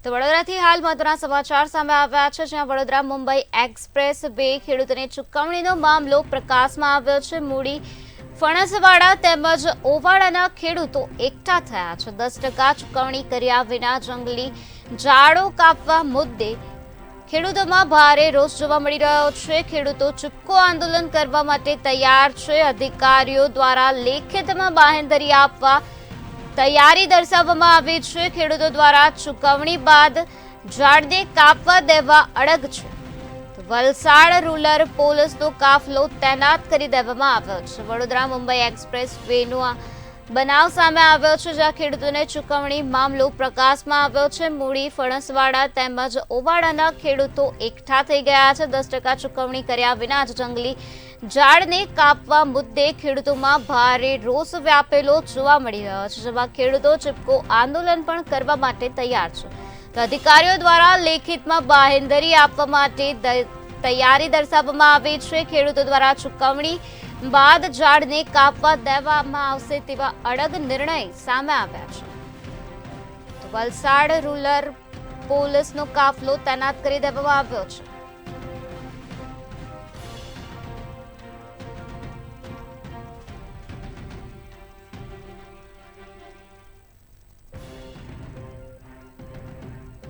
તો વડોદરાથી હાલ મહત્વના સમાચાર સામે આવ્યા છે, જ્યાં વડોદરા મુંબઈ એક્સપ્રેસ વે ખેડૂતોને ચૂકવણીનો મામલો પ્રકાશમાં આવ્યો છે। મૂડી ફણસવાડા તેમજ ઓવાડાના ખેડૂતો એકઠા થયા છે। 10% ચૂકવણી કર્યા વિના જંગલી ઝાડો કાપવા મુદ્દે ખેડૂતોમાં ભારે રોષ જોવા મળી રહ્યો છે। ખેડૂતો ચૂપકો આંદોલન કરવા માટે તૈયાર છે। અધિકારીઓ દ્વારા લેખિતમાં બાંહેધરી આપવા તૈયારી દર્શાવવામાં આવી છે। ખેડૂતો દ્વારા ચૂકવણી બાદ ઝાડને કાપવા દેવા અડગ છે। વલસાડ રૂરલ પોલીસનો કાફલો તૈનાત કરી દેવામાં આવ્યો છે। વડોદરા મુંબઈ એક્સપ્રેસ વેનો બનાવ સામે આવ્યો છે, જ્યાં ખેડૂતોને ચૂકવણી મામલો પ્રકાશમાં આવ્યો છે। મૂડી ફણસવાડા તેમજ ઓવાડાના ખેડૂતો એકઠા થઈ ગયા છે। 10% ચૂકવણી કર્યા વિના જ જંગલી ઝાડને કાપવા મુદ્દે ખેડૂતોમાં ભારે રોષ વ્યાપેલો જોવા મળી રહ્યો છે, જેમાં ખેડૂતો ચૂપકો આંદોલન પણ કરવા માટે તૈયાર છે। તો અધિકારીઓ દ્વારા લેખિતમાં બાંહેધરી આપવા માટે તૈયારી દર્શાવવામાં આવી છે। ખેડૂતો દ્વારા ચૂકવણી બાદ ઝાડને કાપવા દેવામાં આવશે તેવા અડગ નિર્ણય સામે આવ્યા છે। તો વલસાડ રૂરલ પોલીસનો કાફલો તૈનાત કરી દેવામાં આવ્યો છે।